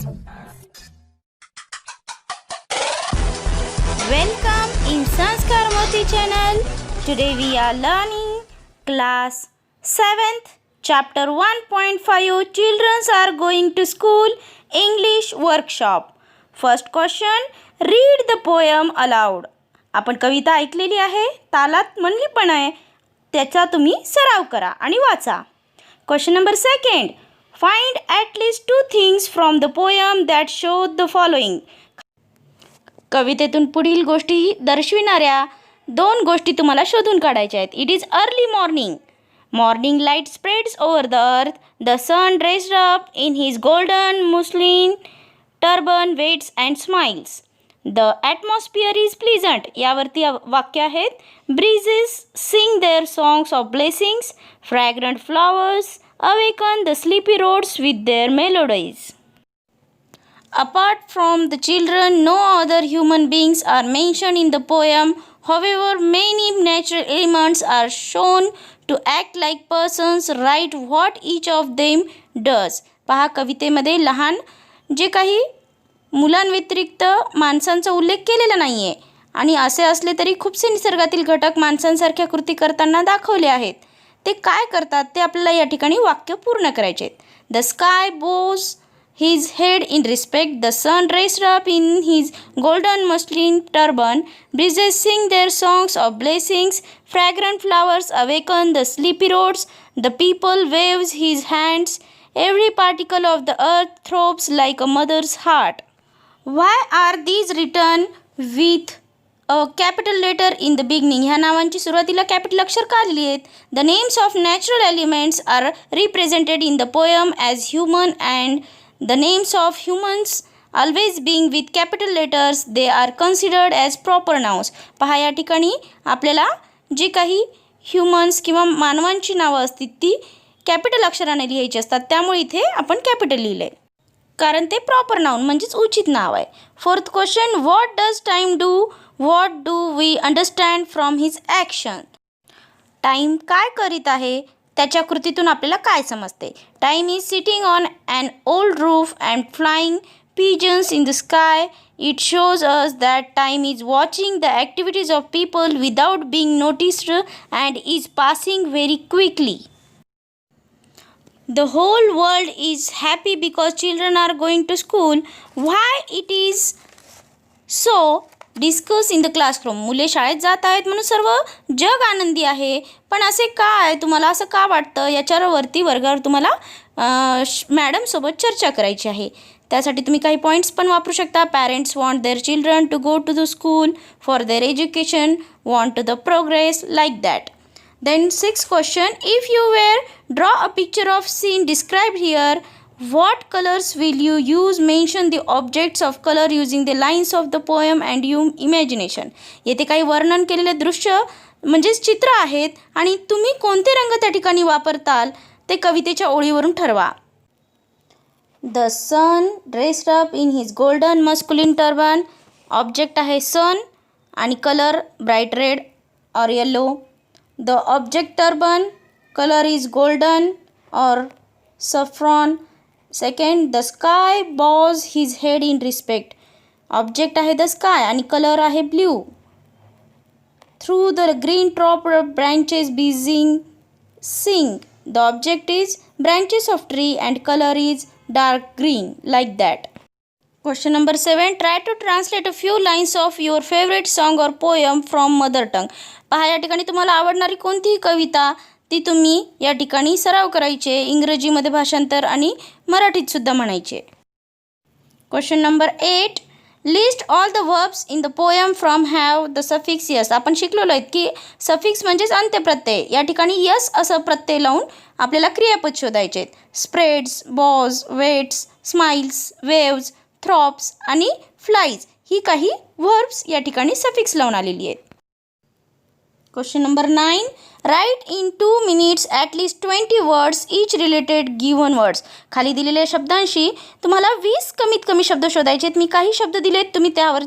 Welcome in Sanskar Moti channel. Today we are learning class 7th chapter 1.5 Children are going to school English workshop. First question, read the poem aloud. आपण कविता ऐकलेली आहे, तालात म्हणली पण आहे, त्याचा तुम्ही सराव करा आणि वाचा. Question number 2, find at least 2 things from the poem that show the following. कवितेतून पुढील गोष्टी दर्शविणाऱ्या 2 गोष्टी तुम्हाला शोधून काढायच्या आहेत. It is early morning. Morning light spreads over the earth. The sun dressed up in his golden muslin turban waits and smiles. The atmosphere is pleasant. यावरती वाक्य आहेत. Breezes sing their songs of blessings. Fragrant flowers awaken the sleepy roads with their melodies. Apart from the children, no other human beings are mentioned in the poem. However, many natural elements are shown to act like persons. Write what each of them does. पहा, कवितेमध्ये लहान जे काही मुलांव्यतिरिक्त माणसांचा उल्लेख केलेला नाही आहे आणि असे असले तरी खूपसे निसर्गातील घटक माणसांसारख्या कृती करताना दाखवले आहेत. ते काय करतात ते आपल्याला या ठिकाणी वाक्य पूर्ण करायचे आहेत. The sky bows his head in respect. The sun raised up in his golden muslin turban. Breezes sing their songs of blessings. Fragrant flowers awaken the sleepy roads. The people waves his hands. Every particle of the earth throbs like a mother's heart. Why are these written with a capital letter in the beginning? ह्या नावांची सुरुवातीला capital अक्षर का लिहिली आहेत? The names of natural elements are represented in the poem as human and the names of humans always being with capital letters, they are considered as proper nouns. पहा, या ठिकाणी आपल्याला जी काही ह्युमन्स किंवा मानवांची नावं असतील ती कॅपिटल अक्षराने लिहायची असतात, त्यामुळे इथे आपण कॅपिटल लिहिले कारण ते प्रॉपर नाउन म्हणजेच उचित नाव आहे. 4th question, what does time do? What do we understand from his action? Time काय करीत आहे त्याच्या कृतीतून आपल्याला काय समजते? Time is sitting on an old roof and flying pigeons in the sky. It shows us that time is watching the activities of people without being noticed and is passing very quickly. The whole world is happy because children are going to school. Why it is so? Discuss in the classroom. मुले शाळेत जात आहेत म्हणून सर्व जग आनंदी आहे, पण असे का आहे, तुम्हाला असं का वाटतं, याच्यावरती वर्गावर तुम्हाला मॅडमसोबत चर्चा करायची आहे. त्यासाठी तुम्ही काही पॉईंट्स पण वापरू शकता. Parents want their children to go to the school for their education, want to the progress, like that. Then 6th question, if you were draw a picture of scene described here, what colors will you use? Mention the objects of color using the lines of the poem and your imagination. येथे काही वर्णन केलेले दृश्य म्हणजेच चित्र आहेत आणि तुम्ही कोणते रंग त्या ठिकाणी वापरताल ते कवितेच्या ओळीवरून ठरवा. The sun dressed up in his golden masculine turban. Object आहे सन आणि कलर ब्राईट रेड और yellow. The object turban, color is golden or saffron. Second, the sky bows his head in respect. Object आहे the sky आणि color आहे blue. Through the green top of branches buzzing sing. The object is branches of tree and color is dark green, like that. Question number 7, try to translate a few lines of your favorite song or poem from mother tongue. पहा, या ठिकाणी तुम्हाला आवडणारी कोणतीही कविता ती तुम्ही या ठिकाणी सराव करायचे, इंग्रजीमध्ये भाषांतर आणि मराठीत सुद्धा म्हणायचे. Question number 8, list all the verbs in the poem from have the suffix yes. आपण शिकलेलो आहेत की सफिक्स म्हणजेच अंत्यप्रत्यय. या ठिकाणी यस असं प्रत्यय लावून आपल्याला क्रियापद शोधायचे आहेत. Spreads, bows, waits, smiles, waves, throbs आणि फ्लाईज ही काही वर्ब्स या ठिकाणी सफिक्स लावून आलेली आहेत. Question number 9, write in 2 minutes at least 20 words each related given words. खाली दिलेल्या शब्दांशी तुम्हाला 20 कमीत कमी शब्द शोधायचे आहेत. मी काही शब्द दिलेत, तुम्ही त्यावर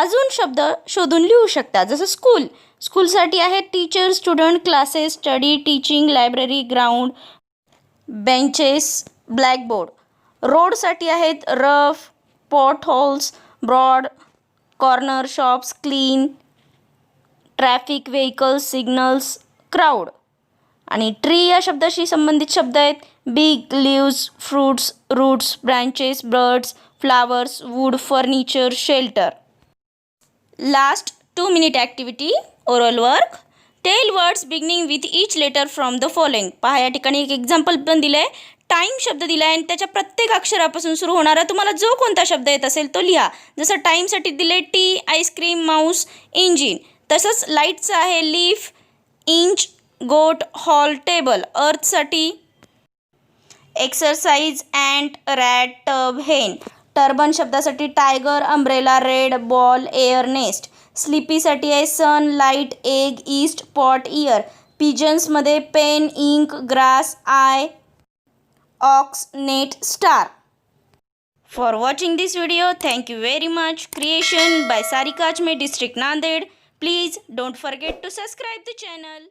अजून शब्द शोधून लिहू शकता. जसं स्कूल, स्कूलसाठी आहेत teacher, student, classes, study, teaching, library, ground, benches, blackboard. रोडसाठी आहेत rough, potholes, broad, corner shops, clean, traffic, vehicles, signals, crowd. आणि ट्री या शब्दाशी संबंधित शब्द आहेत big, leaves, fruits, roots, branches, birds, flowers, wood, furniture, shelter. Last 2 minute activity oral work. Tell words beginning with each letter from the following. पहा या ठिकाणी एक एक्झाम्पल पण दिलं आहे. टाईम शब्द दिला आहे आणि त्याच्या प्रत्येक अक्षरापासून सुरू होणारा तुम्हाला जो कोणता शब्द येत असेल तो लिहा. जसं टाईमसाठी दिले टी, आईस्क्रीम, माऊस, इंजिन. तसंच लाईटचं आहे leaf, inch, goat, hall, table. अर्थसाठी exercise, ant, rat, tub, hen. Turban शब्दासाठी tiger, umbrella, red, ball, air, nest. स्लीपीसाठी आहे sun, light, egg, east, pot, ear. पिजन्समध्ये pen, ink, grass, eye, ox, net, star. For watching this video, thank you very much. Creation by Sarika Achme, District Nanded. Please don't forget to subscribe the channel.